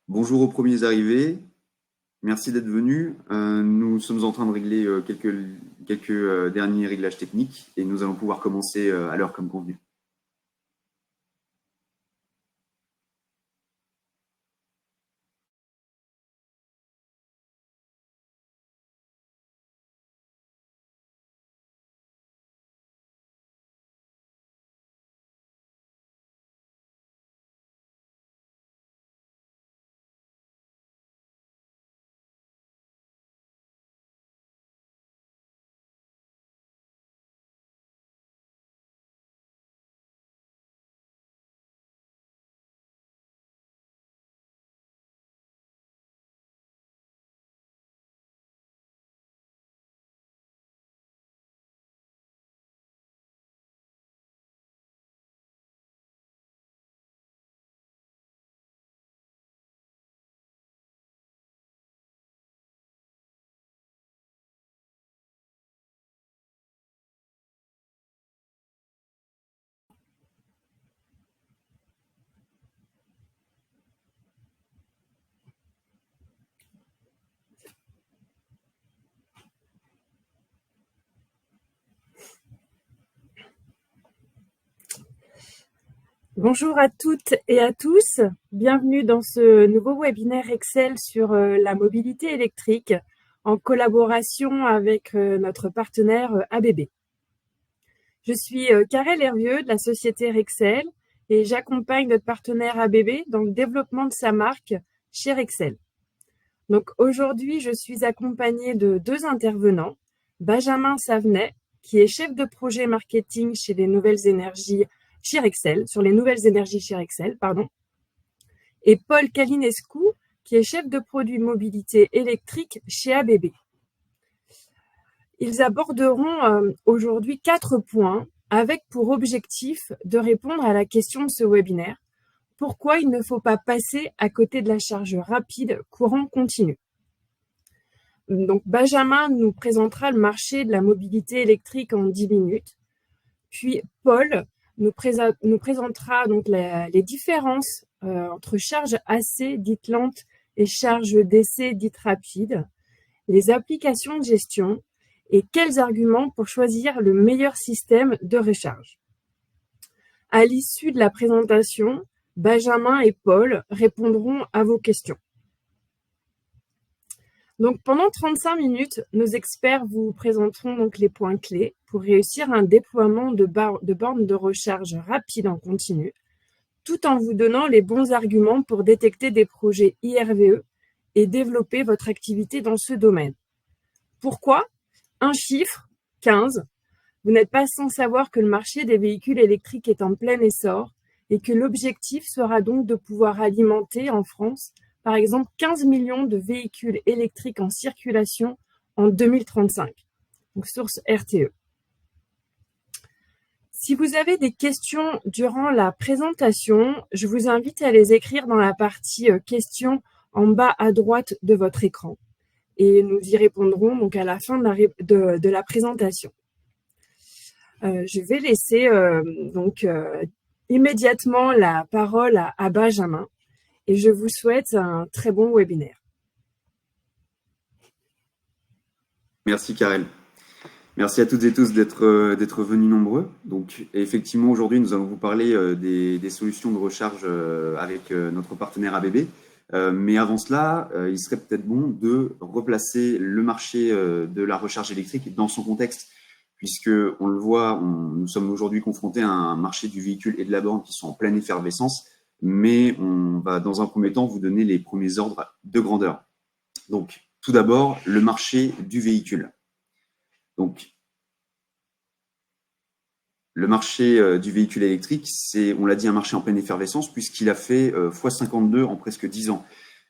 Bonjour aux premiers arrivés, merci d'être venus. Nous sommes en train de régler quelques derniers réglages techniques et nous allons pouvoir commencer à l'heure comme convenu. Bonjour à toutes et à tous, bienvenue dans ce nouveau webinaire Excel sur la mobilité électrique en collaboration avec notre partenaire ABB. Je suis Karel Hervieux de la société Rexel et j'accompagne notre partenaire ABB dans le développement de sa marque chez Rexel. Donc aujourd'hui, je suis accompagnée de deux intervenants, Benjamin Savenet, qui est chef de projet marketing chez les nouvelles énergies chez Rexel, sur les nouvelles énergies chez Rexel, et Paul Kalinescu, qui est chef de produit mobilité électrique chez ABB. Ils aborderont aujourd'hui 4 points avec pour objectif de répondre à la question de ce webinaire. Pourquoi il ne faut pas passer à côté de la charge rapide courant continu? Donc, Benjamin nous présentera le marché de la mobilité électrique en 10 minutes. Puis, Paul nous présentera donc les différences entre charge AC dite lente et charge DC dite rapide, les applications de gestion et quels arguments pour choisir le meilleur système de recharge. À l'issue de la présentation, Benjamin et Paul répondront à vos questions. Donc, pendant 35 minutes, nos experts vous présenteront donc les points clés pour réussir un déploiement de bornes de recharge rapide en continu, tout en vous donnant les bons arguments pour détecter des projets IRVE et développer votre activité dans ce domaine. Pourquoi? Un chiffre, 15. Vous n'êtes pas sans savoir que le marché des véhicules électriques est en plein essor et que l'objectif sera donc de pouvoir alimenter en France par exemple 15 millions de véhicules électriques en circulation en 2035, donc source RTE. Si vous avez des questions durant la présentation, je vous invite à les écrire dans la partie questions en bas à droite de votre écran. Et nous y répondrons donc à la fin de la présentation. Je vais laisser immédiatement la parole à Benjamin. Et je vous souhaite un très bon webinaire. Merci Karel. Merci à toutes et tous d'être venus nombreux. Donc effectivement, aujourd'hui, nous allons vous parler des solutions de recharge avec notre partenaire ABB. Mais avant cela, il serait peut-être bon de replacer le marché de la recharge électrique dans son contexte, puisque on le voit, nous sommes aujourd'hui confrontés à un marché du véhicule et de la borne qui sont en pleine effervescence, mais on va dans un premier temps vous donner les premiers ordres de grandeur. Donc, tout d'abord, le marché du véhicule. Donc, le marché du véhicule électrique, c'est, on l'a dit, un marché en pleine effervescence puisqu'il a fait x52 en presque 10 ans.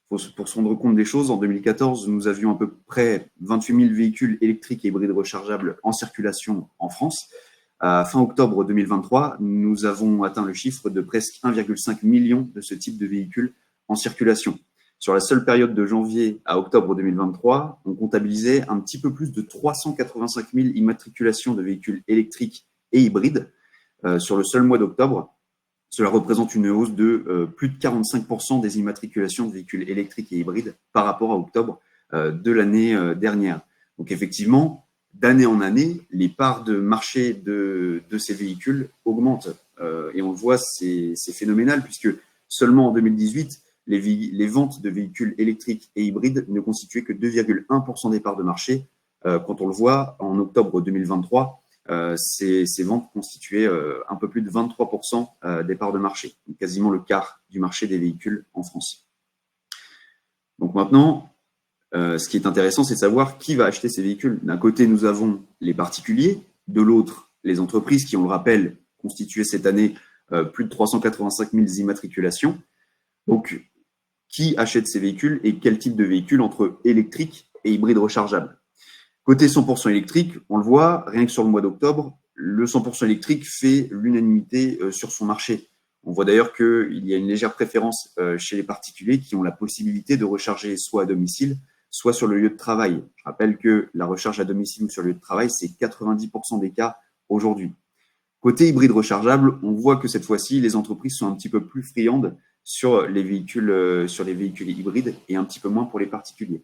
Pour se rendre compte des choses, en 2014, nous avions à peu près 28 000 véhicules électriques et hybrides rechargeables en circulation en France. À fin octobre 2023, nous avons atteint le chiffre de presque 1,5 million de ce type de véhicules en circulation. Sur la seule période de janvier à octobre 2023, on comptabilisait un petit peu plus de 385 000 immatriculations de véhicules électriques et hybrides sur le seul mois d'octobre. Cela représente une hausse de plus de 45% des immatriculations de véhicules électriques et hybrides par rapport à octobre de l'année dernière. Donc effectivement, d'année en année, les parts de marché de ces véhicules augmentent. Et on le voit, c'est phénoménal, puisque seulement en 2018, les ventes de véhicules électriques et hybrides ne constituaient que 2,1% des parts de marché. Quand on le voit, en octobre 2023, ces ventes constituaient un peu plus de 23% des parts de marché, donc quasiment le quart du marché des véhicules en France. Donc maintenant, ce qui est intéressant, c'est de savoir qui va acheter ces véhicules. D'un côté, nous avons les particuliers, de l'autre, les entreprises qui, on le rappelle, constituaient cette année plus de 385 000 immatriculations. Donc, qui achète ces véhicules et quel type de véhicule entre électrique et hybride rechargeable? Côté 100% électrique, on le voit, rien que sur le mois d'octobre, le 100% électrique fait l'unanimité sur son marché. On voit d'ailleurs qu'il y a une légère préférence chez les particuliers qui ont la possibilité de recharger soit à domicile, soit sur le lieu de travail. Je rappelle que la recharge à domicile ou sur le lieu de travail, c'est 90% des cas aujourd'hui. Côté hybride rechargeable, on voit que cette fois-ci, les entreprises sont un petit peu plus friandes sur les véhicules hybrides et un petit peu moins pour les particuliers.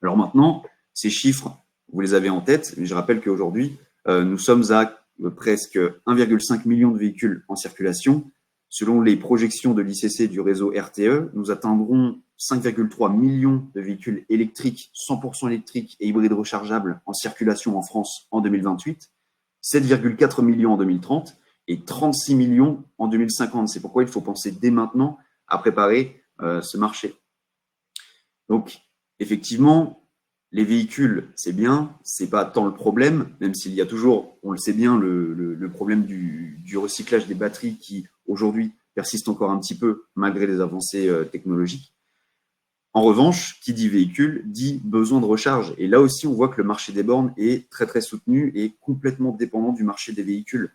Alors maintenant, ces chiffres, vous les avez en tête, mais je rappelle qu'aujourd'hui, nous sommes à presque 1,5 million de véhicules en circulation. Selon les projections de l'ICC du réseau RTE, nous atteindrons 5,3 millions de véhicules électriques, 100% électriques et hybrides rechargeables en circulation en France en 2028, 7,4 millions en 2030 et 36 millions en 2050. C'est pourquoi il faut penser dès maintenant à préparer ce marché. Donc, effectivement, les véhicules, c'est bien, c'est pas tant le problème, même s'il y a toujours, on le sait bien, le problème du recyclage des batteries qui, aujourd'hui, persiste encore un petit peu malgré les avancées technologiques. En revanche, qui dit véhicule, dit besoin de recharge. Et là aussi, on voit que le marché des bornes est très, très soutenu et complètement dépendant du marché des véhicules.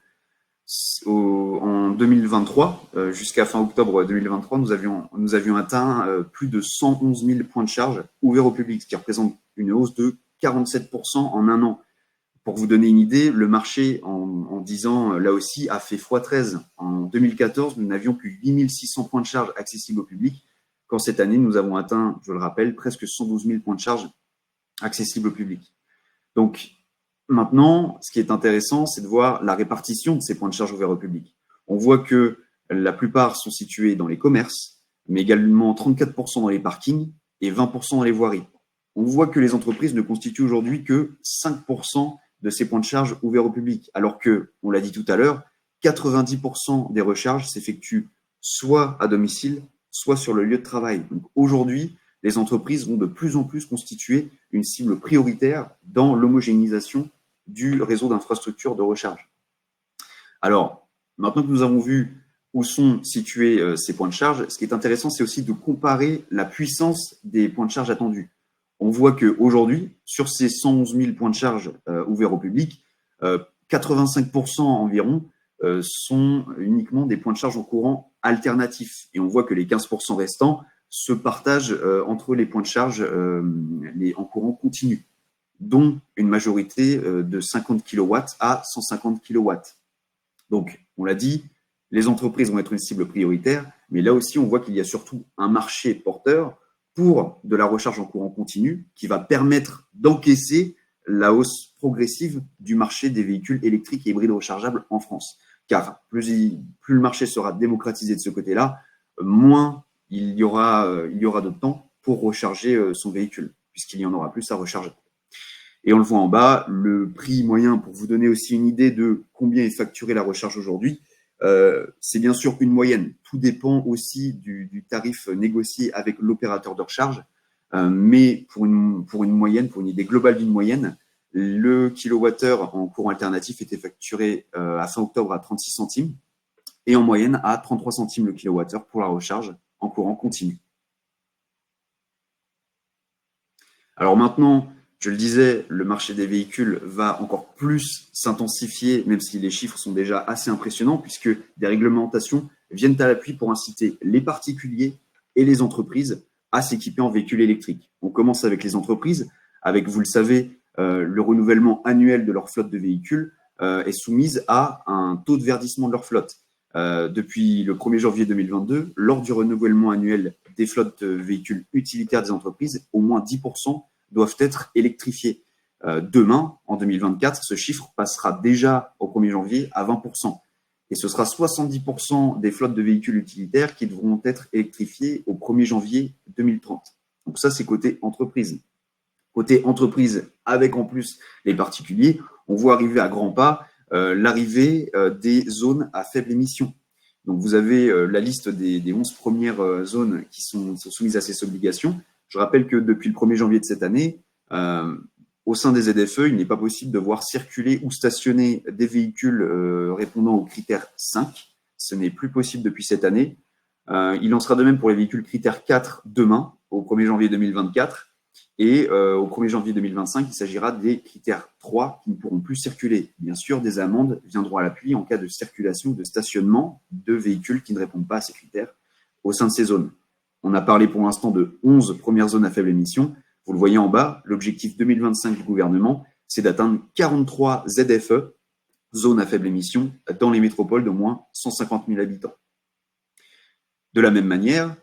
En 2023, jusqu'à fin octobre 2023, nous avions atteint plus de 111 000 points de charge ouverts au public, ce qui représente une hausse de 47% en un an. Pour vous donner une idée, le marché, en 10 ans, là aussi, a fait x13. En 2014, nous n'avions que 8 600 points de charge accessibles au public, quand cette année, nous avons atteint, je le rappelle, presque 112 000 points de charge accessibles au public. Donc, maintenant, ce qui est intéressant, c'est de voir la répartition de ces points de charge ouverts au public. On voit que la plupart sont situés dans les commerces, mais également 34% dans les parkings et 20% dans les voiries. On voit que les entreprises ne constituent aujourd'hui que 5% de ces points de charge ouverts au public, alors que, on l'a dit tout à l'heure, 90% des recharges s'effectuent soit à domicile, soit sur le lieu de travail. Donc aujourd'hui, les entreprises vont de plus en plus constituer une cible prioritaire dans l'homogénéisation du réseau d'infrastructures de recharge. Alors, maintenant que nous avons vu où sont situés ces points de charge, ce qui est intéressant, c'est aussi de comparer la puissance des points de charge attendus. On voit qu'aujourd'hui, sur ces 111 000 points de charge ouverts au public, 85% environ sont uniquement des points de charge en courant alternatif. Et on voit que les 15% restants se partagent entre les points de charge en courant continu, dont une majorité de 50 kW à 150 kW. Donc, on l'a dit, les entreprises vont être une cible prioritaire, mais là aussi, on voit qu'il y a surtout un marché porteur pour de la recharge en courant continu qui va permettre d'encaisser la hausse progressive du marché des véhicules électriques et hybrides rechargeables en France. Car plus le marché sera démocratisé de ce côté-là, moins il y aura de temps pour recharger son véhicule, puisqu'il y en aura plus à recharger. Et on le voit en bas, le prix moyen, pour vous donner aussi une idée de combien est facturée la recharge aujourd'hui, c'est bien sûr une moyenne. Tout dépend aussi du tarif négocié avec l'opérateur de recharge. Mais pour une moyenne, pour une idée globale d'une moyenne, le kilowattheure en courant alternatif était facturé à fin octobre à 36 centimes et en moyenne à 33 centimes le kilowattheure pour la recharge en courant continu. Alors maintenant, je le disais, le marché des véhicules va encore plus s'intensifier, même si les chiffres sont déjà assez impressionnants, puisque des réglementations viennent à l'appui pour inciter les particuliers et les entreprises à s'équiper en véhicules électriques. On commence avec les entreprises, avec, vous le savez, le renouvellement annuel de leur flotte de véhicules est soumise à un taux de verdissement de leur flotte. depuis le 1er janvier 2022, lors du renouvellement annuel des flottes de véhicules utilitaires des entreprises, au moins 10% doivent être électrifiés. Demain, en 2024, ce chiffre passera déjà au 1er janvier à 20%. Et ce sera 70% des flottes de véhicules utilitaires qui devront être électrifiées au 1er janvier 2030. Donc ça, c'est côté entreprise. Côté entreprise, avec en plus les particuliers, on voit arriver à grands pas l'arrivée des zones à faible émission. Donc vous avez la liste des 11 premières zones qui sont soumises à ces obligations. Je rappelle que depuis le 1er janvier de cette année, au sein des ZFE, il n'est pas possible de voir circuler ou stationner des véhicules répondant au critère 5. Ce n'est plus possible depuis cette année. Il en sera de même pour les véhicules critère 4 demain, au 1er janvier 2024. Et au 1er janvier 2025, il s'agira des critères 3 qui ne pourront plus circuler. Bien sûr, des amendes viendront à l'appui en cas de circulation ou de stationnement de véhicules qui ne répondent pas à ces critères au sein de ces zones. On a parlé pour l'instant de 11 premières zones à faible émission. Vous le voyez en bas, l'objectif 2025 du gouvernement, c'est d'atteindre 43 ZFE, zones à faible émission, dans les métropoles d'au moins 150 000 habitants. De la même manière,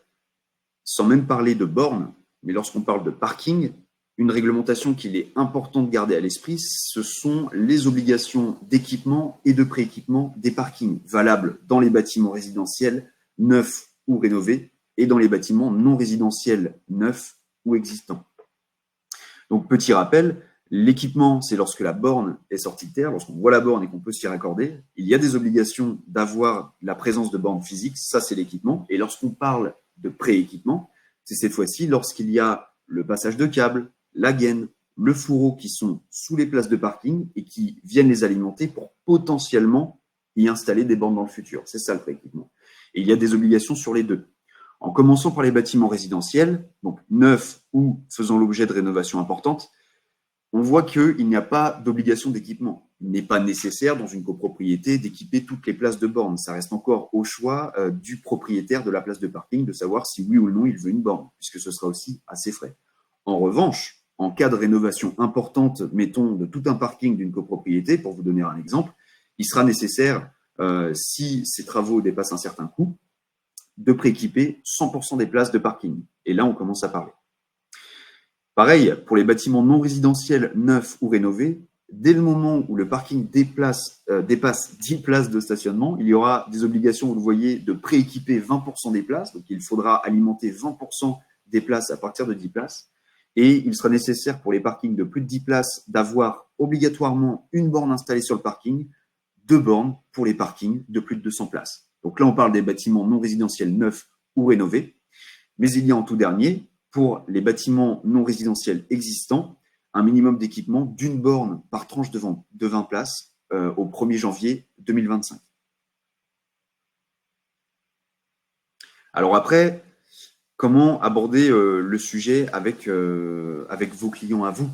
sans même parler de bornes, mais lorsqu'on parle de parking, une réglementation qu'il est important de garder à l'esprit, ce sont les obligations d'équipement et de prééquipement des parkings, valables dans les bâtiments résidentiels neufs ou rénovés et dans les bâtiments non résidentiels neufs ou existants. Donc, petit rappel, l'équipement, c'est lorsque la borne est sortie de terre, lorsqu'on voit la borne et qu'on peut s'y raccorder. Il y a des obligations d'avoir la présence de bornes physiques, ça c'est l'équipement. Et lorsqu'on parle de prééquipement, c'est cette fois-ci lorsqu'il y a le passage de câbles, la gaine, le fourreau qui sont sous les places de parking et qui viennent les alimenter pour potentiellement y installer des bornes dans le futur. C'est ça le prééquipement. Et il y a des obligations sur les deux. En commençant par les bâtiments résidentiels, donc neufs ou faisant l'objet de rénovations importantes, on voit qu'il n'y a pas d'obligation d'équipement. Il n'est pas nécessaire dans une copropriété d'équiper toutes les places de borne. Ça reste encore au choix du propriétaire de la place de parking de savoir si oui ou non il veut une borne, puisque ce sera aussi à ses frais. En revanche, en cas de rénovation importante, mettons de tout un parking d'une copropriété, pour vous donner un exemple, il sera nécessaire, si ces travaux dépassent un certain coût, de prééquiper 100% des places de parking. Et là, on commence à parler. Pareil, pour les bâtiments non résidentiels neufs ou rénovés, dès le moment où le parking dépasse 10 places de stationnement, il y aura des obligations, vous le voyez, de prééquiper 20% des places. Donc, il faudra alimenter 20% des places à partir de 10 places. Et il sera nécessaire pour les parkings de plus de 10 places d'avoir obligatoirement une borne installée sur le parking, 2 bornes pour les parkings de plus de 200 places. Donc là, on parle des bâtiments non résidentiels neufs ou rénovés. Mais il y a en tout dernier, pour les bâtiments non résidentiels existants, un minimum d'équipement d'une borne par tranche de 20 places au 1er janvier 2025. Alors après, comment aborder le sujet avec vos clients à vous?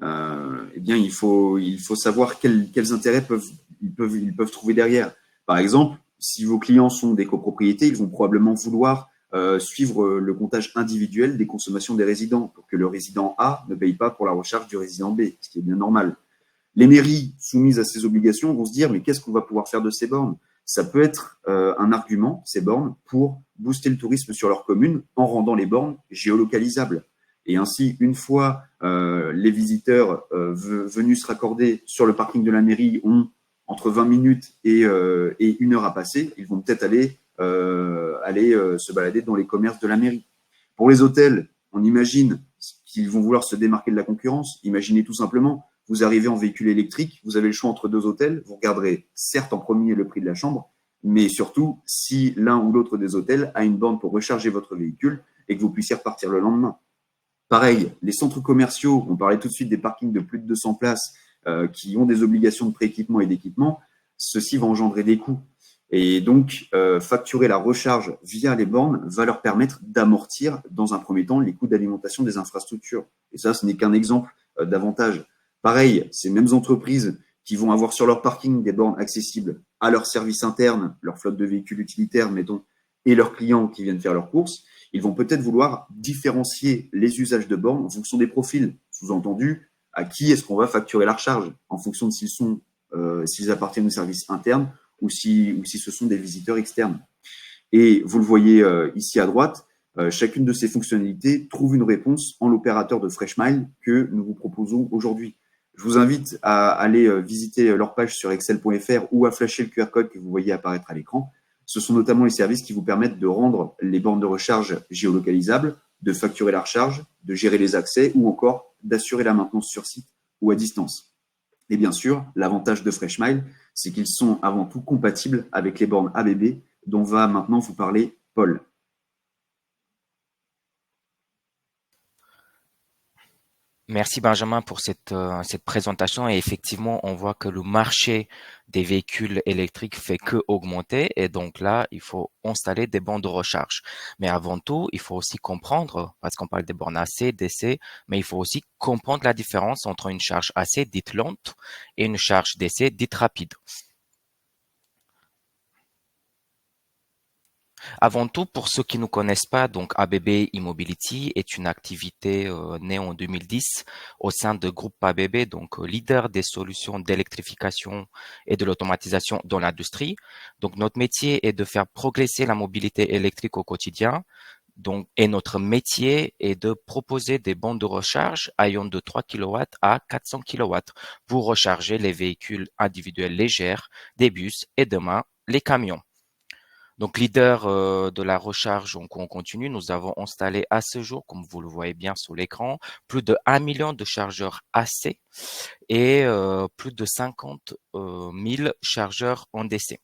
Eh bien, il faut savoir quels intérêts ils peuvent trouver derrière. Par exemple, si vos clients sont des copropriétés, ils vont probablement vouloir suivre le comptage individuel des consommations des résidents pour que le résident A ne paye pas pour la recharge du résident B, ce qui est bien normal. Les mairies soumises à ces obligations vont se dire mais qu'est-ce qu'on va pouvoir faire de ces bornes? Ça peut être un argument, ces bornes, pour booster le tourisme sur leur commune en rendant les bornes géolocalisables. Et ainsi, une fois les visiteurs venus se raccorder sur le parking de la mairie ont entre 20 minutes et 1 heure à passer, ils vont peut-être aller se balader dans les commerces de la mairie. Pour les hôtels, on imagine qu'ils vont vouloir se démarquer de la concurrence. Imaginez tout simplement, vous arrivez en véhicule électrique, vous avez le choix entre 2 hôtels, vous regarderez certes en premier le prix de la chambre, mais surtout si l'un ou l'autre des hôtels a une borne pour recharger votre véhicule et que vous puissiez repartir le lendemain. Pareil, les centres commerciaux, on parlait tout de suite des parkings de plus de 200 places qui ont des obligations de prééquipement et d'équipement, ceci va engendrer des coûts. Et donc, facturer la recharge via les bornes va leur permettre d'amortir, dans un premier temps, les coûts d'alimentation des infrastructures. Et ça, ce n'est qu'un exemple d'avantage. Pareil, ces mêmes entreprises qui vont avoir sur leur parking des bornes accessibles à leur service interne, leur flotte de véhicules utilitaires, mettons, et leurs clients qui viennent faire leurs courses, ils vont peut-être vouloir différencier les usages de bornes en fonction des profils. Sous-entendu, à qui est-ce qu'on va facturer la recharge en fonction de s'ils appartiennent au service interne ou si ce sont des visiteurs externes. Et vous le voyez ici à droite, chacune de ces fonctionnalités trouve une réponse en l'opérateur de Freshmile que nous vous proposons aujourd'hui. Je vous invite à aller visiter leur page sur excel.fr ou à flasher le QR code que vous voyez apparaître à l'écran. Ce sont notamment les services qui vous permettent de rendre les bornes de recharge géolocalisables, de facturer la recharge, de gérer les accès ou encore d'assurer la maintenance sur site ou à distance. Et bien sûr, l'avantage de Freshmile, c'est qu'ils sont avant tout compatibles avec les bornes ABB dont va maintenant vous parler Paul. Merci Benjamin pour cette présentation et effectivement on voit que le marché des véhicules électriques fait que augmenter et donc là il faut installer des bornes de recharge. Mais avant tout il faut aussi comprendre, parce qu'on parle des bornes AC, DC, mais il faut aussi comprendre la différence entre une charge AC dite lente et une charge DC dite rapide. Avant tout, pour ceux qui ne connaissent pas, donc ABB E-Mobility est une activité née en 2010 au sein de groupe ABB, donc leader des solutions d'électrification et de l'automatisation dans l'industrie. Donc notre métier est de faire progresser la mobilité électrique au quotidien. Donc, et notre métier est de proposer des bandes de recharge allant de 3 kW à 400 kW pour recharger les véhicules individuels légers, des bus et demain les camions. Donc, leader de la recharge en courant continu, nous avons installé à ce jour, comme vous le voyez bien sur l'écran, plus de 1 million de chargeurs AC et plus de 50 000 chargeurs en DC.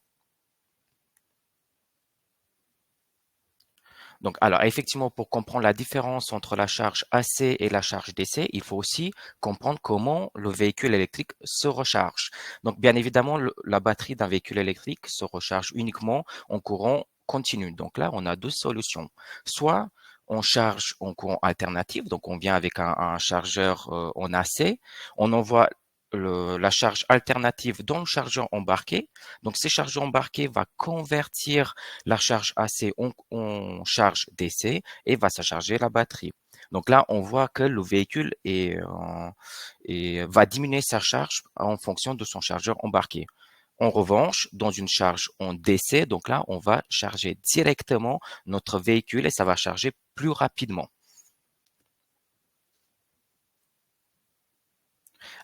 Donc, alors, effectivement, pour comprendre la différence entre la charge AC et la charge DC, il faut aussi comprendre comment le véhicule électrique se recharge. Donc, bien évidemment, la batterie d'un véhicule électrique se recharge uniquement en courant continu. Donc là, on a deux solutions. Soit on charge en courant alternatif, donc on vient avec un chargeur en AC, on envoie la charge alternative dans le chargeur embarqué. Donc, ces chargeurs embarqués va convertir la charge AC en charge DC et va se charger la batterie. Donc là, on voit que le véhicule va diminuer sa charge en fonction de son chargeur embarqué. En revanche, dans une charge en DC, donc là, on va charger directement notre véhicule et ça va charger plus rapidement.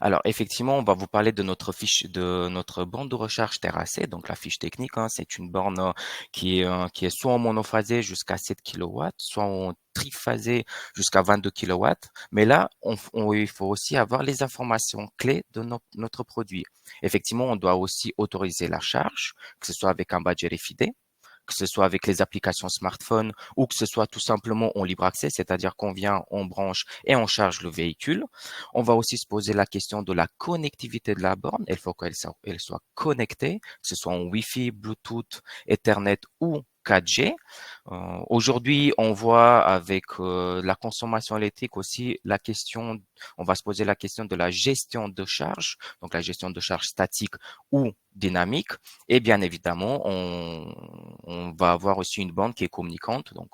Alors effectivement, on va vous parler de notre borne de recharge terrassée. Donc la fiche technique, hein, c'est une borne qui est soit en monophasé jusqu'à 7 kW, soit en triphasé jusqu'à 22 kW. Mais là, il faut aussi avoir les informations clés de notre produit. Effectivement, on doit aussi autoriser la charge, que ce soit avec un badge RFID, que ce soit avec les applications smartphone ou que ce soit tout simplement en libre accès, c'est-à-dire qu'on vient, on branche et on charge le véhicule. On va aussi se poser la question de la connectivité de la borne. Il faut qu'elle soit connectée, que ce soit en Wi-Fi, Bluetooth, Ethernet ou 4G. Aujourd'hui, on voit avec la consommation électrique aussi on va se poser la question de la gestion de charge, donc la gestion de charge statique ou dynamique. Et bien évidemment, on va avoir aussi une borne qui est communicante, donc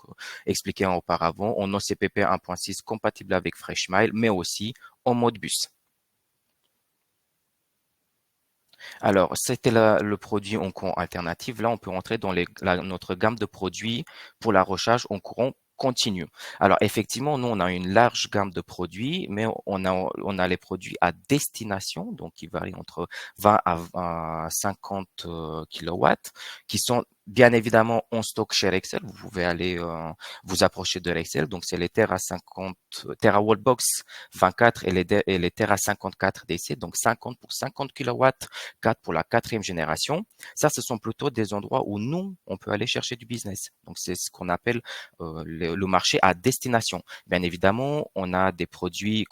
expliqué auparavant, en OCPP 1.6 compatible avec Freshmile, mais aussi en mode bus. Alors, c'était le produit en courant alternatif. Là, on peut rentrer dans notre gamme de produits pour la recharge en courant continu. Alors, effectivement, nous, on a une large gamme de produits, mais on a les produits à destination, donc qui varient entre 20 à 50 kilowatts, qui sont bien évidemment en stock chez Rexel. Vous pouvez aller vous approcher de Rexel. Donc, c'est les Terra 50, Terra Wallbox 24 et les Terra 54 DC, donc 50 pour 50 kilowatts, 4 pour la quatrième génération. Ça, ce sont plutôt des endroits où nous, on peut aller chercher du business. Donc, c'est ce qu'on appelle le marché à destination. Bien évidemment, on a des produits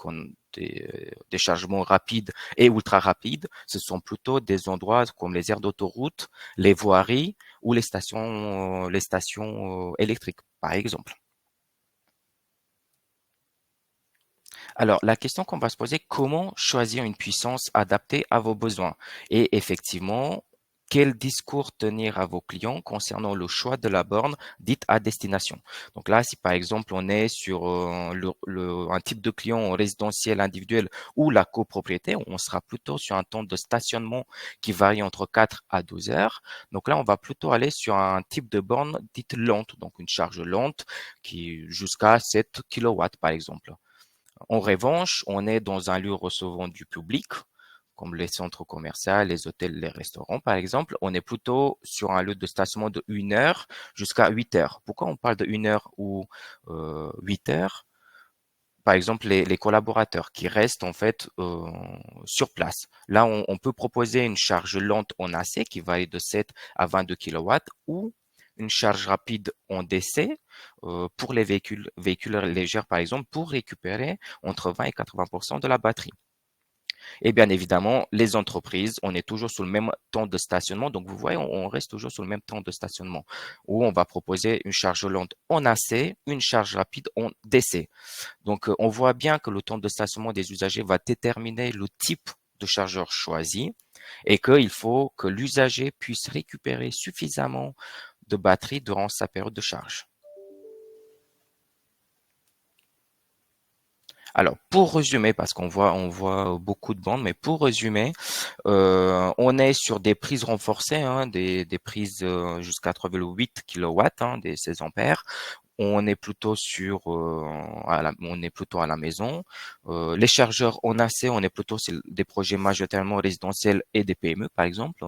des chargements rapides et ultra rapides. Ce sont plutôt des endroits comme les aires d'autoroute, les voiries ou les stations électriques, par exemple. Alors, la question qu'on va se poser, comment choisir une puissance adaptée à vos besoins? Et effectivement, quel discours tenir à vos clients concernant le choix de la borne dite à destination. Donc là, si par exemple on est sur un type de client résidentiel individuel ou la copropriété, on sera plutôt sur un temps de stationnement qui varie entre 4 à 12 heures. Donc là, on va plutôt aller sur un type de borne dite lente, donc une charge lente qui jusqu'à 7 kilowatts par exemple. En revanche, on est dans un lieu recevant du public, comme les centres commerciaux, les hôtels, les restaurants, par exemple. On est plutôt sur un lieu de stationnement de 1 heure jusqu'à 8 heures. Pourquoi on parle de 1 heure ou 8 heures? Par exemple, les collaborateurs qui restent en fait sur place. Là, on peut proposer une charge lente en AC qui varie de 7 à 22 kilowatts ou une charge rapide en DC pour les véhicules légers, par exemple, pour récupérer entre 20 et 80% de la batterie. Et bien évidemment, les entreprises, on est toujours sur le même temps de stationnement. Donc, vous voyez, on reste toujours sur le même temps de stationnement où on va proposer une charge lente en AC, une charge rapide en DC. Donc, on voit bien que le temps de stationnement des usagers va déterminer le type de chargeur choisi et qu'il faut que l'usager puisse récupérer suffisamment de batterie durant sa période de charge. Alors, pour résumer, parce qu'on voit beaucoup de bandes, mais pour résumer, on est sur des prises renforcées, hein, des prises jusqu'à 3,8 kilowatts, hein, des 16 ampères. On est plutôt on est plutôt à la maison. Les chargeurs en AC, on est plutôt sur des projets majoritairement résidentiels et des PME, par exemple.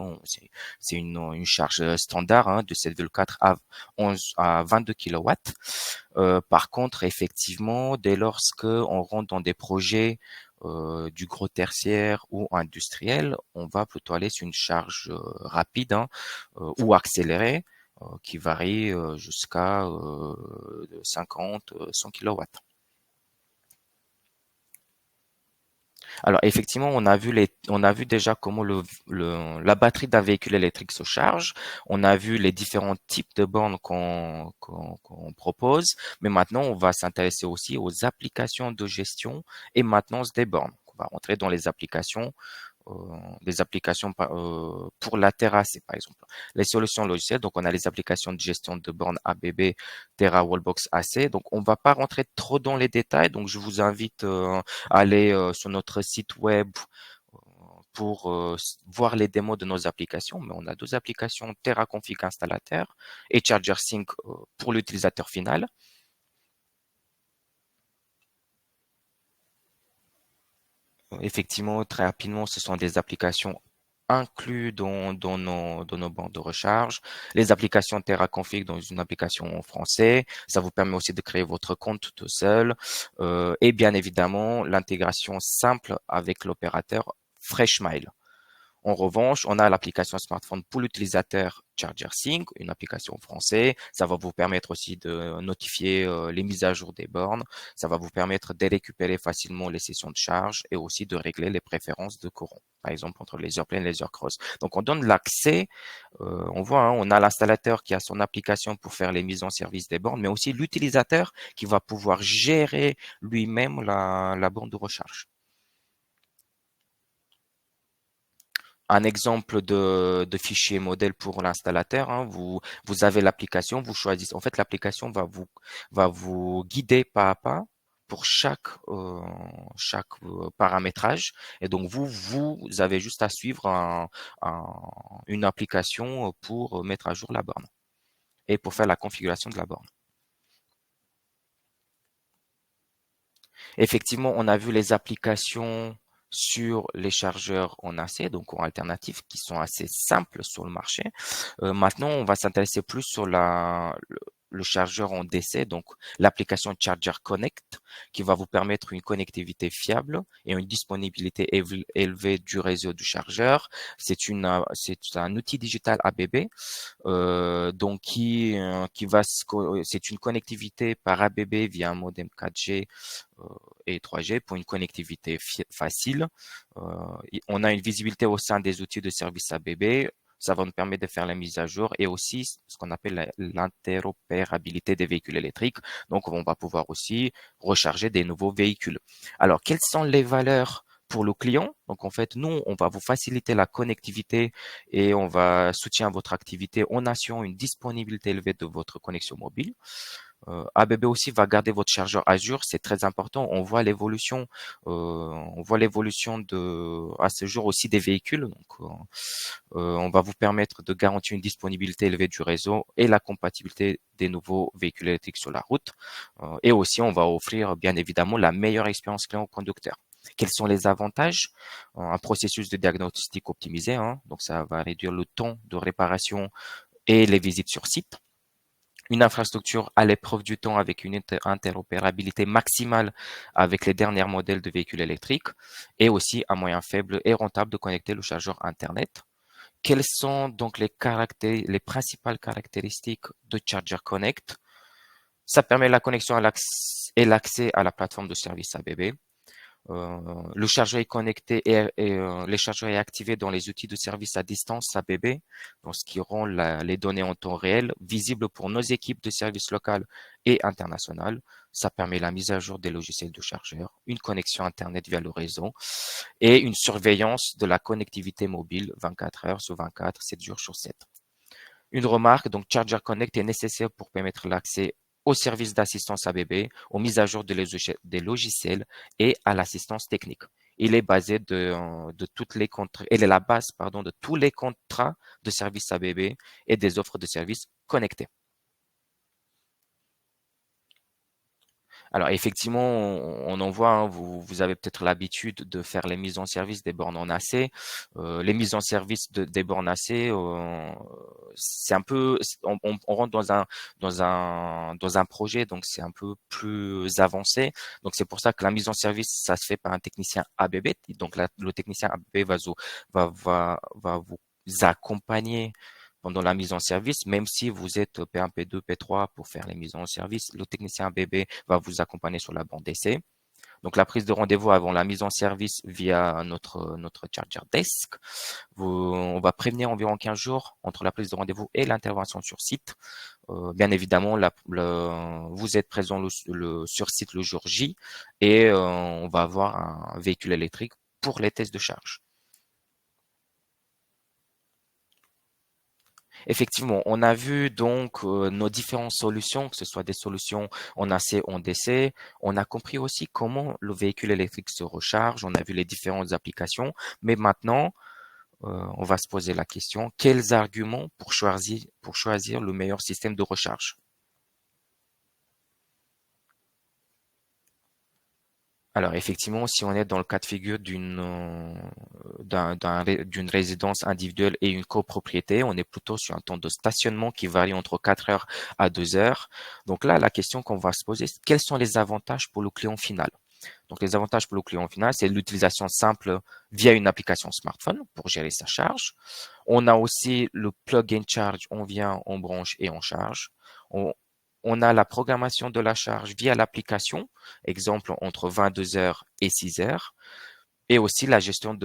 C'est une charge standard hein, de 7,4 à 11 à 22 kilowatts. Par contre, effectivement, dès lorsque on rentre dans des projets du gros tertiaire ou industriel, on va plutôt aller sur une charge rapide hein, ou accélérée qui varie jusqu'à 50, 100 kilowatts. Alors effectivement, on a vu déjà comment la batterie d'un véhicule électrique se charge. On a vu les différents types de bornes qu'on propose. Mais maintenant, on va s'intéresser aussi aux applications de gestion et maintenance des bornes. On va rentrer dans euh, les applications pour la terrasse, par exemple. Les solutions logicielles, donc on a les applications de gestion de bornes ABB, Terra Wallbox AC. Donc on va pas rentrer trop dans les détails. Donc je vous invite à aller sur notre site web euh, pour voir les démos de nos applications. Mais on a deux applications, Terra Config Installateur et Charger Sync pour l'utilisateur final. Effectivement, très rapidement, ce sont des applications inclus dans nos bandes de recharge. Les applications TerraConfig dans une application en français. Ça vous permet aussi de créer votre compte tout seul. Et bien évidemment, l'intégration simple avec l'opérateur FreshMile. En revanche, on a l'application smartphone pour l'utilisateur ChargerSync, une application en français. Ça va vous permettre aussi de notifier les mises à jour des bornes. Ça va vous permettre de récupérer facilement les sessions de charge et aussi de régler les préférences de courant, par exemple entre les heures pleines et les heures creuses. Donc, on donne l'accès. On voit, hein, on a l'installateur qui a son application pour faire les mises en service des bornes, mais aussi l'utilisateur qui va pouvoir gérer lui-même la borne de recharge. Un exemple de fichier modèle pour l'installateur. Hein. Vous avez l'application, vous choisissez. En fait, l'application va vous guider pas à pas pour chaque paramétrage. Et donc vous avez juste à suivre une application pour mettre à jour la borne et pour faire la configuration de la borne. Effectivement, on a vu les applications sur les chargeurs en AC, donc en alternatif, qui sont assez simples sur le marché. Maintenant, on va s'intéresser plus sur le chargeur en DC, donc l'application Charger Connect, qui va vous permettre une connectivité fiable et une disponibilité élevée du réseau du chargeur. C'est un outil digital ABB donc c'est une connectivité par ABB via un modem 4G et 3G pour une connectivité facile. Euh, on a une visibilité au sein des outils de service ABB. Ça va nous permettre de faire la mise à jour et aussi ce qu'on appelle l'interopérabilité des véhicules électriques. Donc, on va pouvoir aussi recharger des nouveaux véhicules. Alors, quelles sont les valeurs pour le client. Donc, en fait, nous, on va vous faciliter la connectivité et on va soutenir votre activité en assurant une disponibilité élevée de votre connexion mobile. ABB aussi va garder votre chargeur à jour, c'est très important. On voit l'évolution à ce jour aussi des véhicules. Donc, on va vous permettre de garantir une disponibilité élevée du réseau et la compatibilité des nouveaux véhicules électriques sur la route. Et aussi, on va offrir bien évidemment la meilleure expérience client au conducteur. Quels sont les avantages? Un processus de diagnostic optimisé, hein, donc ça va réduire le temps de réparation et les visites sur site. Une infrastructure à l'épreuve du temps avec une interopérabilité maximale avec les derniers modèles de véhicules électriques et aussi un moyen faible et rentable de connecter le chargeur Internet. Quelles sont donc les principales caractéristiques de Charger Connect? Ça permet la connexion et l'accès à la plateforme de service ABB. Le chargeur est connecté et le chargeur est activé dans les outils de service à distance ABB, donc ce qui rend les données en temps réel visibles pour nos équipes de service local et international. Ça permet la mise à jour des logiciels de chargeur, une connexion Internet via le réseau et une surveillance de la connectivité mobile 24 heures sur 24, 7 jours sur 7. Une remarque, donc Charger Connect est nécessaire pour permettre l'accès aux services d'assistance ABB, aux mises à jour des logiciels et à l'assistance technique. Il est basé de toutes les contrats, elle est la base, pardon, de tous les contrats de services ABB et des offres de services connectés. Alors effectivement, on en voit, hein, vous avez peut-être l'habitude de faire les mises en service des bornes en AC. Les mises en service des bornes AC, c'est un peu, on rentre dans un projet, donc c'est un peu plus avancé. Donc c'est pour ça que la mise en service, ça se fait par un technicien ABB. Donc le technicien ABB va vous accompagner pendant la mise en service, même si vous êtes P1, P2, P3 pour faire les mises en service, le technicien ABB va vous accompagner sur la bande d'essai. Donc la prise de rendez-vous avant la mise en service via notre charger desk. On va prévenir environ 15 jours entre la prise de rendez-vous et l'intervention sur site. Bien évidemment, vous êtes présent sur site le jour J et on va avoir un véhicule électrique pour les tests de charge. Effectivement, on a vu donc nos différentes solutions, que ce soit des solutions en AC, en DC. On a compris aussi comment le véhicule électrique se recharge. On a vu les différentes applications. Mais maintenant, on va se poser la question, quels arguments pour choisir le meilleur système de recharge? Alors effectivement, si on est dans le cas de figure d'une résidence individuelle et une copropriété, on est plutôt sur un temps de stationnement qui varie entre 4 heures à 2 heures. Donc là, la question qu'on va se poser, c'est quels sont les avantages pour le client final? Donc les avantages pour le client final, c'est l'utilisation simple via une application smartphone pour gérer sa charge. On a aussi le plug and charge, on vient, on branche et on charge. On, on a la programmation de la charge via l'application, exemple entre 22 heures et 6 heures, et aussi la gestion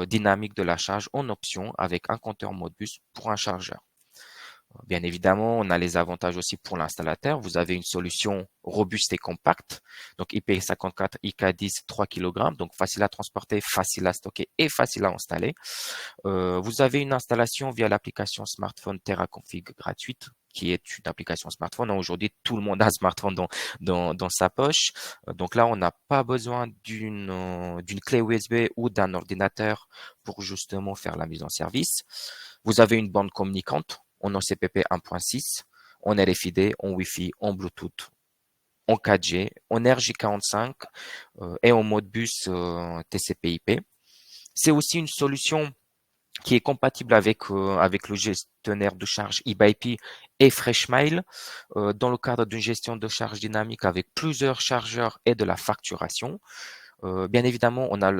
dynamique de la charge en option avec un compteur Modbus pour un chargeur. Bien évidemment, on a les avantages aussi pour l'installateur. Vous avez une solution robuste et compacte, donc IP54, IK10, 3 kg, donc facile à transporter, facile à stocker et facile à installer. Vous avez une installation via l'application smartphone TerraConfig gratuite, qui est une application smartphone. Aujourd'hui, tout le monde a un smartphone dans sa poche. Donc là, on n'a pas besoin d'une clé USB ou d'un ordinateur pour justement faire la mise en service. Vous avez une bande communicante en OCPP 1.6, en RFID, en Wi-Fi, en Bluetooth, en 4G, en RJ45 et en Modbus TCP/IP. C'est aussi une solution qui est compatible avec le gestionnaire de charge eBayP et FreshMail dans le cadre d'une gestion de charge dynamique avec plusieurs chargeurs et de la facturation. Bien évidemment, on a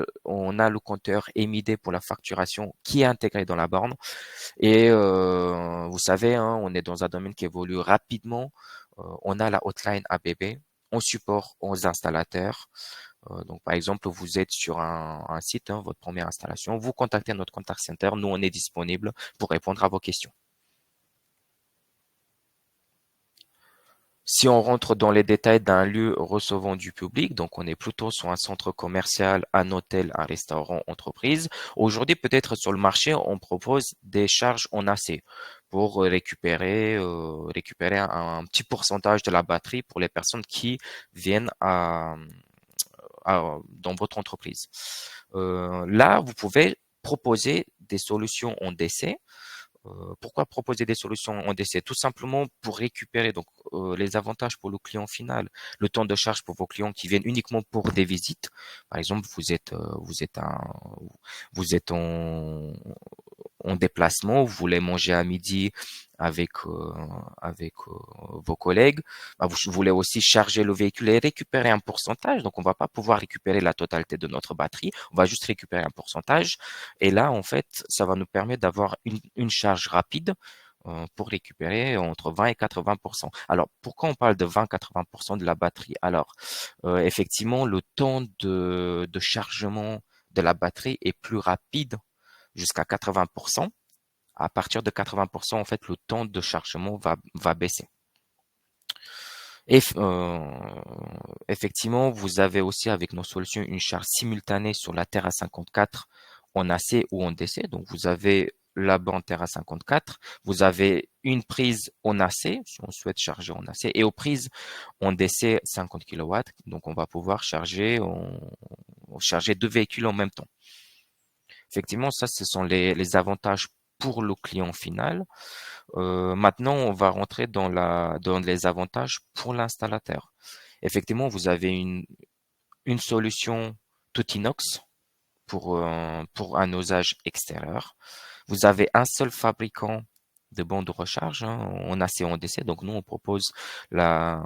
le compteur EMID pour la facturation qui est intégré dans la borne. Et vous savez, hein, on est dans un domaine qui évolue rapidement. On a la hotline ABB, on support aux installateurs. Donc, par exemple, vous êtes sur un site, hein, votre première installation, vous contactez notre contact center. Nous, on est disponible pour répondre à vos questions. Si on rentre dans les détails d'un lieu recevant du public, donc on est plutôt sur un centre commercial, un hôtel, un restaurant, entreprise. Aujourd'hui, peut-être sur le marché, on propose des charges en AC pour récupérer un petit pourcentage de la batterie pour les personnes qui viennent dans votre entreprise. Là, vous pouvez proposer des solutions en DC. Pourquoi proposer des solutions en DC? Tout simplement pour récupérer donc les avantages pour le client final, le temps de charge pour vos clients qui viennent uniquement pour des visites. Par exemple, vous êtes en déplacement, vous voulez manger à midi avec vos collègues, bah, vous voulez aussi charger le véhicule et récupérer un pourcentage. Donc, on va pas pouvoir récupérer la totalité de notre batterie, on va juste récupérer un pourcentage. Et là, en fait, ça va nous permettre d'avoir une charge rapide pour récupérer entre 20 et 80%. Alors, pourquoi on parle de 20-80% de la batterie? Alors, effectivement, le temps de chargement de la batterie est plus rapide jusqu'à 80%. À partir de 80%, en fait, le temps de chargement va baisser. Et effectivement, vous avez aussi avec nos solutions une charge simultanée sur la Terra 54 en AC ou en DC. Donc, vous avez la borne Terra 54, vous avez une prise en AC, si on souhaite charger en AC, et aux prises en DC 50 kW. Donc, on va pouvoir charger deux véhicules en même temps. Effectivement, ça, ce sont les avantages pour le client final. Maintenant, on va rentrer dans les avantages pour l'installateur. Effectivement, vous avez une solution tout inox pour un usage extérieur. Vous avez un seul fabricant de bandes de recharge, hein, en AC et en DC. Donc, nous, on propose la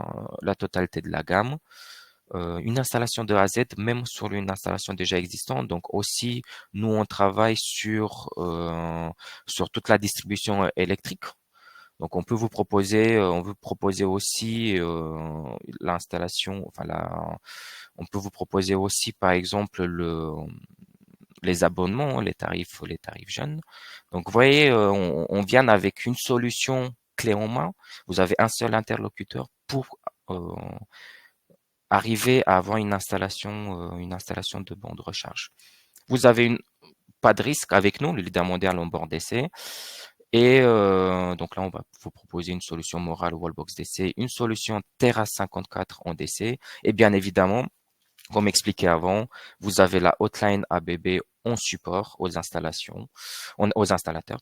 totalité de la gamme. Une installation de A à Z, même sur une installation déjà existante. Donc aussi, nous, on travaille sur toute la distribution électrique. Donc, on veut proposer aussi l'installation, on peut vous proposer aussi, par exemple, les abonnements, les tarifs jeunes. Donc, vous voyez, on vient avec une solution clé en main. Vous avez un seul interlocuteur pour arriver à avoir une installation de bande de recharge. Vous avez pas de risque avec nous, le leader mondial en bord DC. Et donc là, on va vous proposer une solution morale Wallbox DC, une solution Terra 54 en DC. Et bien évidemment, comme expliqué avant, vous avez la hotline ABB en support aux installateurs,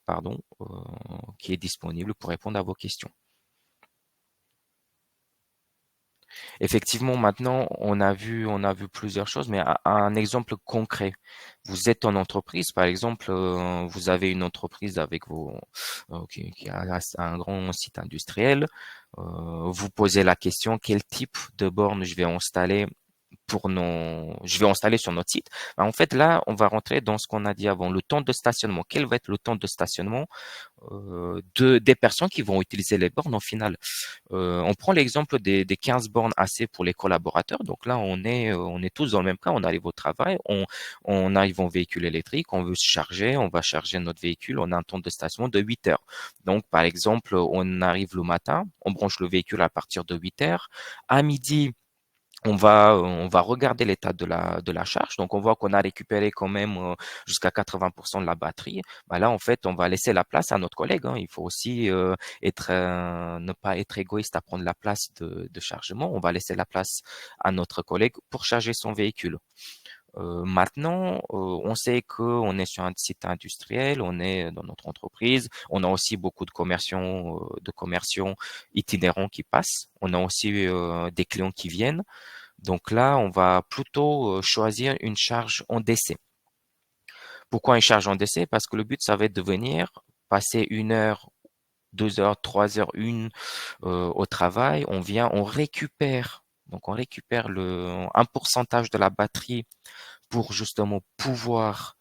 pardon, qui est disponible pour répondre à vos questions. Effectivement, maintenant, on a vu plusieurs choses, mais un exemple concret. Vous êtes en entreprise, par exemple, vous avez une entreprise avec qui a un grand site industriel. Vous posez la question, quel type de borne je vais installer je vais installer sur notre site. Ben, en fait, là, on va rentrer dans ce qu'on a dit avant, le temps de stationnement. Quel va être le temps de stationnement des personnes qui vont utiliser les bornes en finale? On prend l'exemple des 15 bornes AC pour les collaborateurs. Donc là, on est tous dans le même cas. On arrive au travail, on arrive en véhicule électrique, on veut se charger, on va charger notre véhicule. On a un temps de stationnement de 8 heures. Donc, par exemple, on arrive le matin, on branche le véhicule à partir de 8 heures. À midi, on va regarder l'état de la charge. Donc, on voit qu'on a récupéré quand même jusqu'à 80% de la batterie. Bah là, en fait, on va laisser la place à notre collègue, hein. Il faut aussi ne pas être égoïste à prendre la place de chargement. On va laisser la place à notre collègue pour charger son véhicule. Maintenant, on sait qu'on est sur un site industriel, on est dans notre entreprise, on a aussi beaucoup de commerciaux itinérants qui passent, on a aussi des clients qui viennent. Donc là, on va plutôt choisir une charge en DC. Pourquoi une charge en DC? Parce que le but, ça va être de venir passer 1 heure, 2 heures, 3 heures, au travail. On récupère. Donc on récupère un pourcentage de la batterie pour justement pouvoir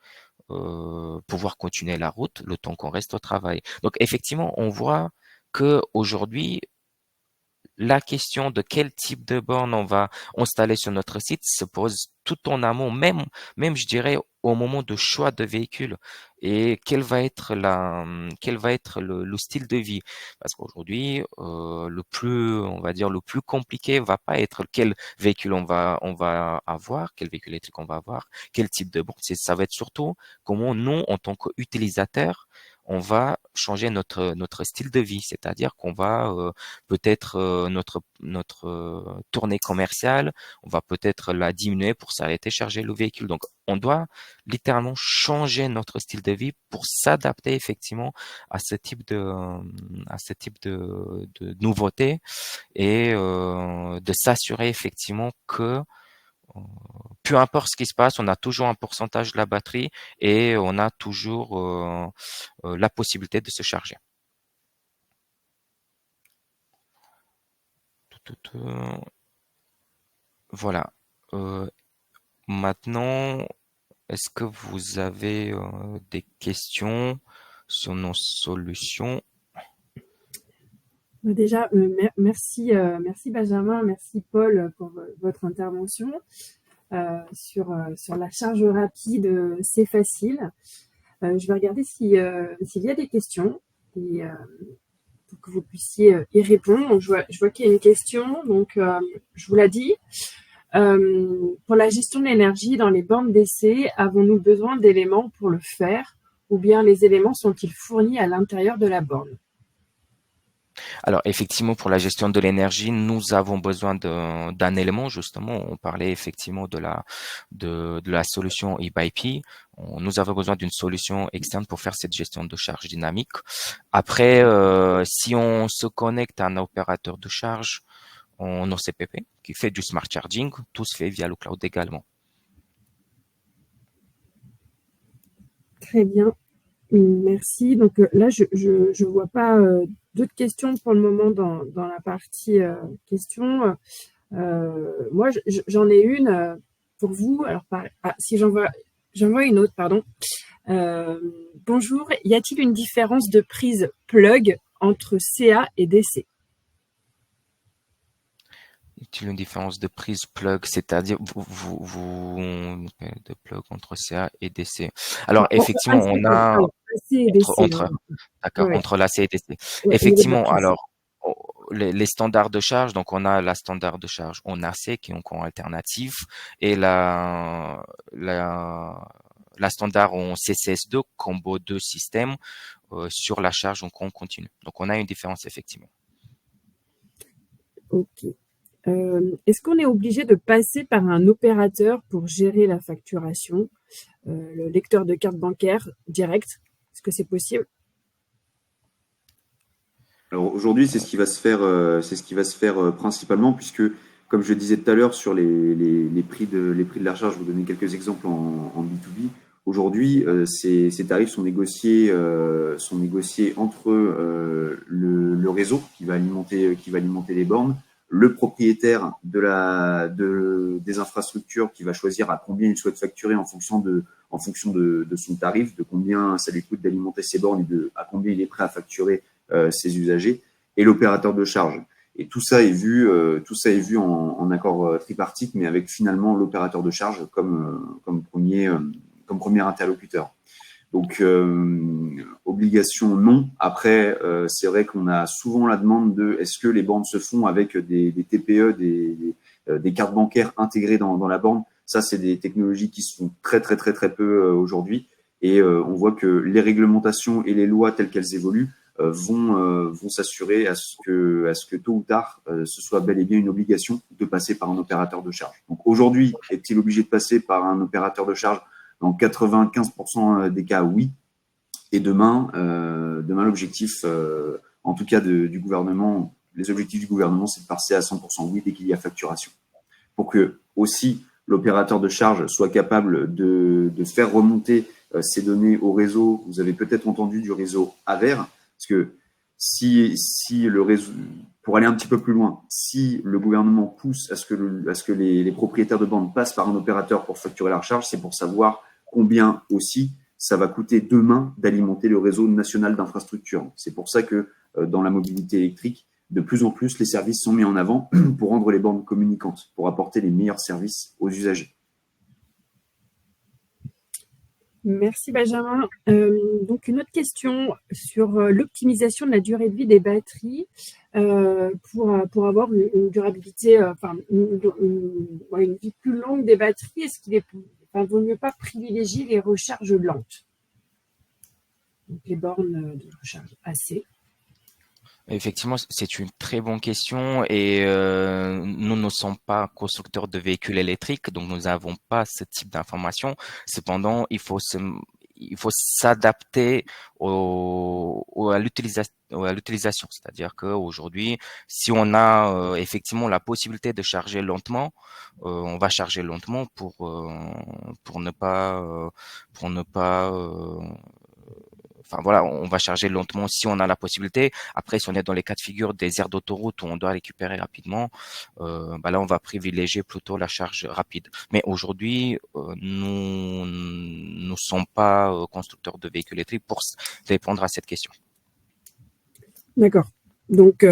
continuer la route le temps qu'on reste au travail. Donc effectivement, on voit que aujourd'hui, la question de quel type de borne on va installer sur notre site se pose tout en amont, même je dirais au moment de choix de véhicule. et quel va être le style de vie. Parce qu'aujourd'hui, on va dire, le plus compliqué va pas être quel véhicule on va avoir, quel véhicule électrique on va avoir, quel type de borne. Ça va être surtout comment nous, en tant qu'utilisateurs, on va changer notre style de vie, c'est-à-dire qu'on va peut-être notre tournée commerciale, on va peut-être la diminuer pour s'arrêter charger le véhicule. Donc on doit littéralement changer notre style de vie pour s'adapter effectivement à ce type de nouveautés et de s'assurer effectivement que peu importe ce qui se passe, on a toujours un pourcentage de la batterie et on a toujours la possibilité de se charger. Voilà. Maintenant, est-ce que vous avez des questions sur nos solutions? Déjà, merci, merci Benjamin, merci Paul pour votre intervention sur la charge rapide. C'est facile. Je vais regarder s'il y a des questions et pour que vous puissiez y répondre. Donc, je vois qu'il y a une question. Donc, je vous l'ai dit. Pour la gestion de l'énergie dans les bornes d'essai, avons-nous besoin d'éléments pour le faire ou bien les éléments sont-ils fournis à l'intérieur de la borne? Alors effectivement, pour la gestion de l'énergie, nous avons besoin d'un élément, justement. On parlait effectivement de la solution eByP. Nous avons besoin d'une solution externe pour faire cette gestion de charge dynamique. Après, si on se connecte à un opérateur de charge en OCPP qui fait du smart charging, tout se fait via le cloud également. Très bien. Merci. Donc là, je vois pas d'autres questions pour le moment dans la partie questions. Moi, j'en ai une pour vous. Alors, si j'envoie une autre, pardon. Bonjour, y a-t-il une différence de prise plug entre CA et DC? Y a-t-il une différence de prise plug, c'est-à-dire de plug entre CA et DC? Alors effectivement, on a AC et DC. d'accord, Ouais, entre l'AC et DC. ouais, au niveau de la Effectivement, prise. alors les standards de charge, donc on a la standard de charge en AC qui est en alternatif et la standard en CCS2 combo 2 système sur la charge en continu. Donc on a une différence effectivement. Ok. Est-ce qu'on est obligé de passer par un opérateur pour gérer la facturation, le lecteur de carte bancaire direct? Est-ce que c'est possible? Alors aujourd'hui, c'est ce qui va se faire principalement, puisque, comme je disais tout à l'heure sur les prix de la charge, je vous donner quelques exemples en B2B. Aujourd'hui, ces tarifs sont négociés entre le réseau qui va alimenter les bornes, le propriétaire des infrastructures qui va choisir à combien il souhaite facturer en fonction de son tarif, de combien ça lui coûte d'alimenter ses bornes et à combien il est prêt à facturer ses usagers, et l'opérateur de charge. Et tout ça est vu en accord tripartite, mais avec finalement l'opérateur de charge comme premier interlocuteur. Donc, obligation non. Après, c'est vrai qu'on a souvent la demande de est-ce que les bornes se font avec des TPE, des cartes bancaires intégrées dans la borne. Ça, c'est des technologies qui se font très, très, très, très peu aujourd'hui. Et on voit que les réglementations et les lois telles qu'elles évoluent vont s'assurer à ce que tôt ou tard, ce soit bel et bien une obligation de passer par un opérateur de charge. Donc aujourd'hui, est-il obligé de passer par un opérateur de charge? Dans 95% des cas, oui. Et demain, l'objectif, en tout cas du gouvernement, les objectifs du gouvernement, c'est de passer à 100% oui dès qu'il y a facturation. Pour que aussi l'opérateur de charge soit capable de faire remonter ces données au réseau. Vous avez peut-être entendu du réseau AVER, parce que si le réseau, pour aller un petit peu plus loin, si le gouvernement pousse à ce que les propriétaires de bandes passent par un opérateur pour facturer la recharge, c'est pour savoir combien aussi ça va coûter demain d'alimenter le réseau national d'infrastructures. C'est pour ça que dans la mobilité électrique, de plus en plus, les services sont mis en avant pour rendre les bornes communicantes, pour apporter les meilleurs services aux usagers. Merci Benjamin. Donc une autre question sur l'optimisation de la durée de vie des batteries pour avoir une durabilité, ouais, une vie plus longue des batteries. Est-ce qu'il vaut mieux pas privilégier les recharges lentes, donc les bornes de recharge AC? Effectivement, c'est une très bonne question et nous ne sommes pas constructeurs de véhicules électriques, donc nous n'avons pas ce type d'information. Cependant, il faut s'adapter à l'utilisation. C'est-à-dire qu'aujourd'hui, si on a effectivement la possibilité de charger lentement, on va charger lentement pour ne pas enfin voilà, on va charger lentement si on a la possibilité. Après, si on est dans les cas de figure des aires d'autoroute où on doit récupérer rapidement, là, on va privilégier plutôt la charge rapide. Mais aujourd'hui, nous ne sommes pas constructeurs de véhicules électriques pour répondre à cette question. D'accord. Donc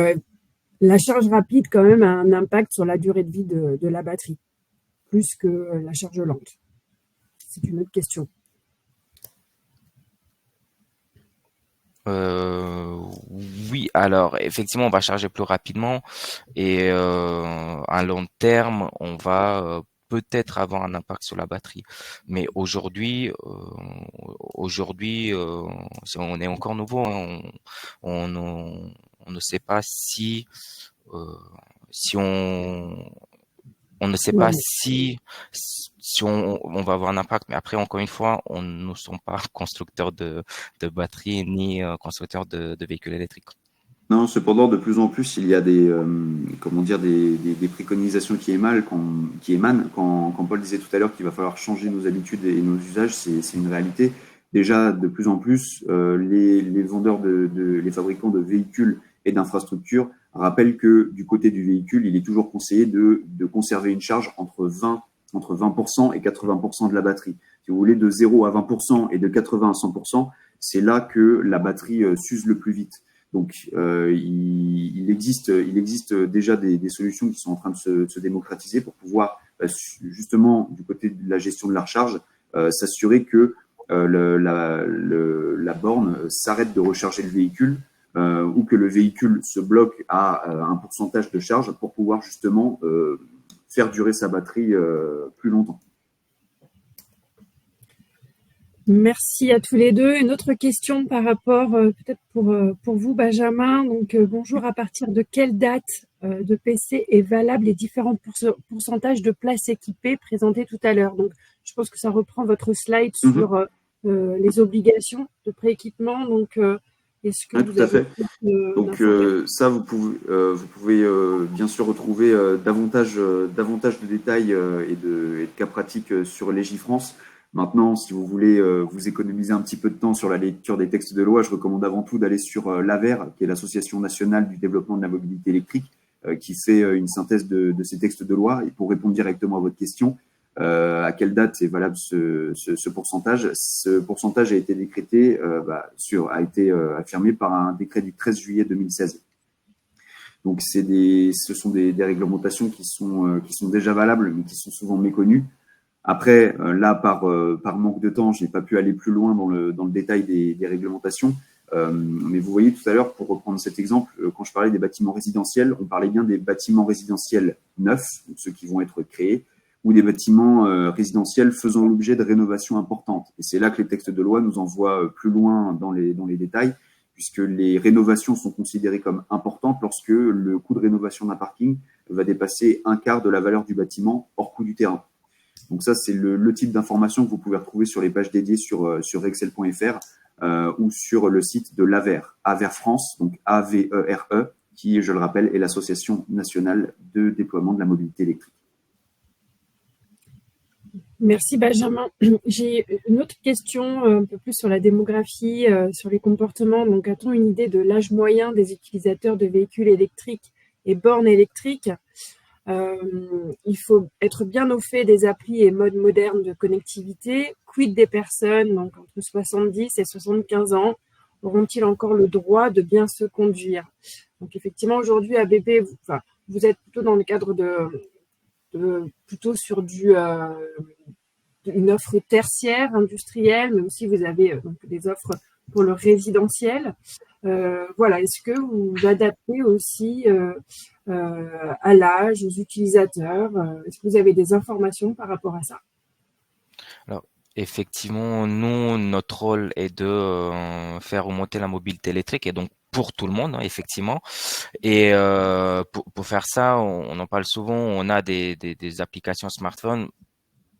la charge rapide quand même a un impact sur la durée de vie de la batterie, plus que la charge lente. C'est une autre question. Euh, oui, alors effectivement, on va charger plus rapidement et à long terme, on va peut-être avoir un impact sur la batterie. Mais aujourd'hui, si on est encore nouveau, hein, on ne sait pas euh, si on ne sait pas Ouais. si on va avoir un impact, mais après, encore une fois, on ne sommes pas constructeurs de batteries ni constructeurs de véhicules électriques. Non, cependant, de plus en plus, il y a des, comment dire, des préconisations qui émanent. Quand Paul disait tout à l'heure qu'il va falloir changer nos habitudes et nos usages, c'est une réalité. Déjà, de plus en plus, les vendeurs les fabricants de véhicules et d'infrastructures rappellent que du côté du véhicule, il est toujours conseillé de conserver une charge entre 20% et 80% de la batterie. Si vous voulez, de 0 à 20% et de 80 à 100%, c'est là que la batterie s'use le plus vite. Donc, il existe déjà des solutions qui sont en train de se démocratiser pour pouvoir, justement, du côté de la gestion de la recharge, s'assurer que la borne s'arrête de recharger le véhicule ou que le véhicule se bloque à un pourcentage de charge pour pouvoir justement faire durer sa batterie plus longtemps. Merci à tous les deux. Une autre question par rapport, peut-être pour vous, Benjamin. Donc, bonjour, à partir de quelle date de PC est valable les différents pourcentages de places équipées présentés tout à l'heure? Donc, je pense que ça reprend votre slide sur les obligations de prééquipement. Donc, est-ce que Ouais, vous tout à avez fait. Donc d'informations? ça, vous pouvez bien sûr retrouver davantage de détails et de cas pratiques sur Légifrance. Maintenant, si vous voulez vous économiser un petit peu de temps sur la lecture des textes de loi, je recommande avant tout d'aller sur l'AVER, qui est l'Association nationale du développement de la mobilité électrique, qui fait une synthèse de ces textes de loi. Et pour répondre directement à votre question, à quelle date est valable ce pourcentage? Ce pourcentage a été décrété, a été affirmé par un décret du 13 juillet 2016. Donc ce sont des réglementations qui sont déjà valables, mais qui sont souvent méconnues. Après, là, par manque de temps, je n'ai pas pu aller plus loin dans le détail des réglementations. Mais vous voyez tout à l'heure, pour reprendre cet exemple, quand je parlais des bâtiments résidentiels, on parlait bien des bâtiments résidentiels neufs, donc ceux qui vont être créés, ou des bâtiments résidentiels faisant l'objet de rénovations importantes. Et c'est là que les textes de loi nous envoient plus loin dans les détails, puisque les rénovations sont considérées comme importantes lorsque le coût de rénovation d'un parking va dépasser un quart de la valeur du bâtiment hors coût du terrain. Donc ça, c'est le type d'information que vous pouvez retrouver sur les pages dédiées sur excel.fr ou sur le site de l'AVER, AVER France, donc AVERE, qui, je le rappelle, est l'Association nationale de déploiement de la mobilité électrique. Merci Benjamin. J'ai une autre question un peu plus sur la démographie, sur les comportements. Donc, a-t-on une idée de l'âge moyen des utilisateurs de véhicules électriques et bornes électriques? Il faut être bien au fait des applis et modes modernes de connectivité. Quid des personnes, donc entre 70 et 75 ans, auront-ils encore le droit de bien se conduire? Donc effectivement, aujourd'hui, ABP, vous êtes plutôt dans le cadre plutôt sur de une offre tertiaire, industrielle, mais aussi vous avez donc des offres pour le résidentiel. Voilà, est-ce que vous adaptez aussi à l'âge, aux utilisateurs? Est-ce que vous avez des informations par rapport à ça? Alors, effectivement, nous, notre rôle est de faire remonter la mobilité électrique et donc pour tout le monde, hein, effectivement. Et pour faire ça, on en parle souvent, on a des applications smartphone.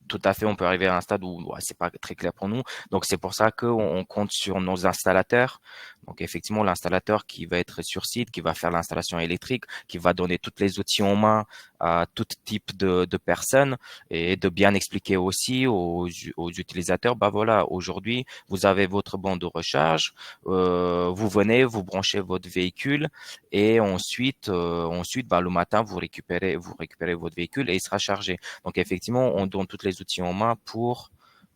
Tout à fait, on peut arriver à un stade où ouais, c'est pas très clair pour nous. Donc c'est pour ça qu'on compte sur nos installateurs. Donc effectivement, l'installateur qui va être sur site, qui va faire l'installation électrique, qui va donner tous les outils en main à tout type de personnes et de bien expliquer aussi aux utilisateurs, bah voilà, aujourd'hui vous avez votre bande de recharge, vous venez, vous branchez votre véhicule et ensuite, bah, le matin vous récupérez votre véhicule et il sera chargé. Donc effectivement, on donne tous les outils en main pour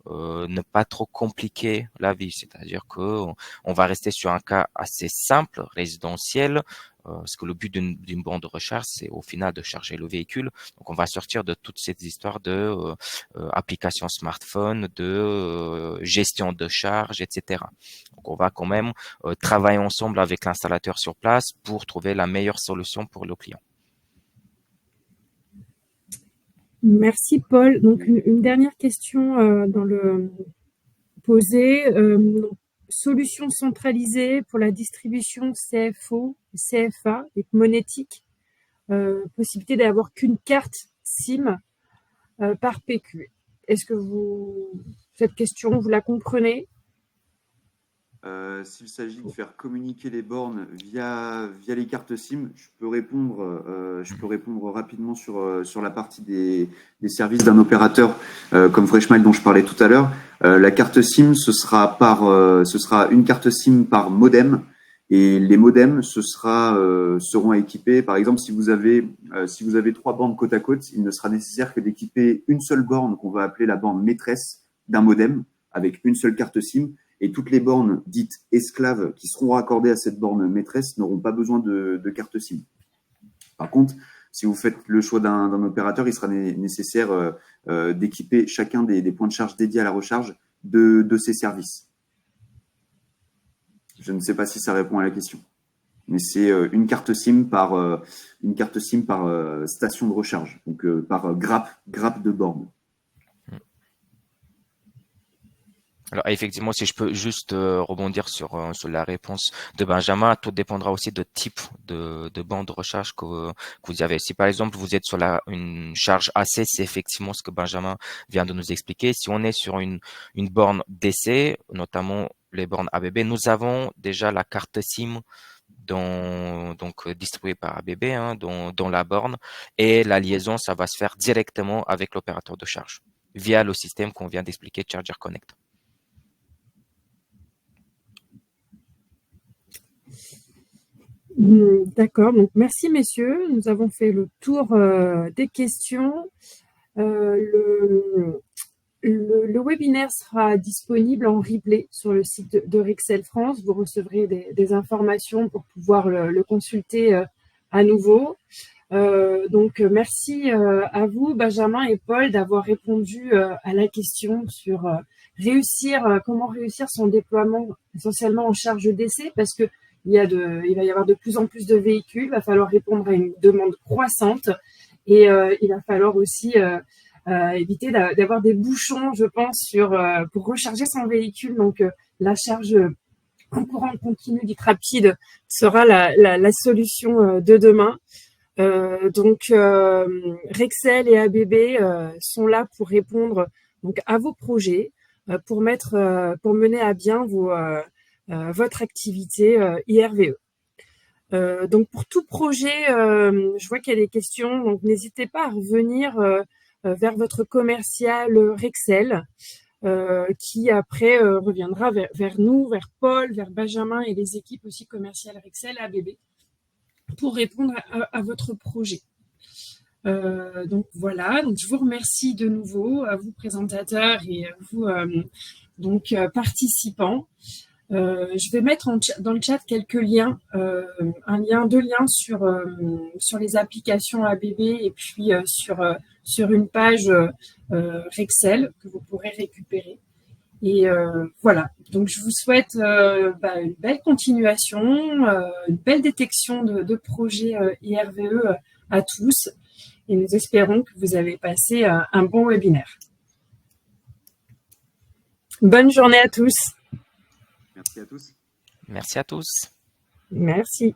ne pas trop compliquer la vie. C'est-à-dire que on va rester sur un cas assez simple, résidentiel, parce que le but d'une borne de recharge, c'est au final de charger le véhicule. Donc on va sortir de toutes ces histoires de applications smartphone, de gestion de charge, etc. Donc on va quand même travailler ensemble avec l'installateur sur place pour trouver la meilleure solution pour le client. Merci Paul. Donc une dernière question dans le posé. Solution centralisée pour la distribution CFO, CFA et monétique. Possibilité d'avoir qu'une carte SIM par PQ. Est-ce que cette question, vous la comprenez? S'il s'agit de faire communiquer les bornes via les cartes SIM, je peux répondre rapidement sur la partie des services d'un opérateur comme Freshmile dont je parlais tout à l'heure. La carte SIM, ce sera une carte SIM par modem. Et les modems, seront équipés. Par exemple, si vous avez 3 bornes côte à côte, il ne sera nécessaire que d'équiper une seule borne qu'on va appeler la borne maîtresse d'un modem avec une seule carte SIM. Et toutes les bornes dites esclaves qui seront raccordées à cette borne maîtresse n'auront pas besoin de carte SIM. Par contre, si vous faites le choix d'un opérateur, il sera nécessaire d'équiper chacun des points de charge dédiés à la recharge de ces services. Je ne sais pas si ça répond à la question, mais c'est une carte SIM par station de recharge, donc par grappe de borne. Alors effectivement, si je peux juste rebondir sur la réponse de Benjamin, tout dépendra aussi de type de bande de recharge que vous avez. Si par exemple vous êtes sur une charge AC, c'est effectivement ce que Benjamin vient de nous expliquer. Si on est sur une borne DC, notamment les bornes ABB, nous avons déjà la carte SIM donc distribuée par ABB hein, dans la borne et la liaison, ça va se faire directement avec l'opérateur de charge via le système qu'on vient d'expliquer, Charger Connect. D'accord, donc merci messieurs, nous avons fait le tour des questions. Le webinaire sera disponible en replay sur le site de Rexel France. Vous recevrez des informations pour pouvoir le consulter à nouveau. Donc merci à vous Benjamin et Paul d'avoir répondu à la question sur comment réussir son déploiement essentiellement en charge DC parce que il va y avoir de plus en plus de véhicules, il va falloir répondre à une demande croissante et il va falloir aussi éviter d'avoir des bouchons, je pense, pour recharger son véhicule. Donc la charge en courant continu dite rapide sera la solution de demain. Rexel et ABB sont là pour répondre donc à vos projets, pour mener à bien votre activité IRVE. Donc pour tout projet, je vois qu'il y a des questions, donc n'hésitez pas à revenir vers votre commercial Rexel, qui après reviendra vers nous, vers Paul, vers Benjamin et les équipes aussi commerciales Rexel ABB pour répondre à votre projet. Donc voilà, donc je vous remercie de nouveau à vous présentateurs et à vous participants. Je vais mettre dans le chat quelques liens, deux liens sur les applications ABB et puis sur une page Rexel que vous pourrez récupérer. Et voilà, donc je vous souhaite une belle continuation, une belle détection de projets IRVE à tous. Et nous espérons que vous avez passé un bon webinaire. Bonne journée à tous. Merci à tous. Merci à tous. Merci.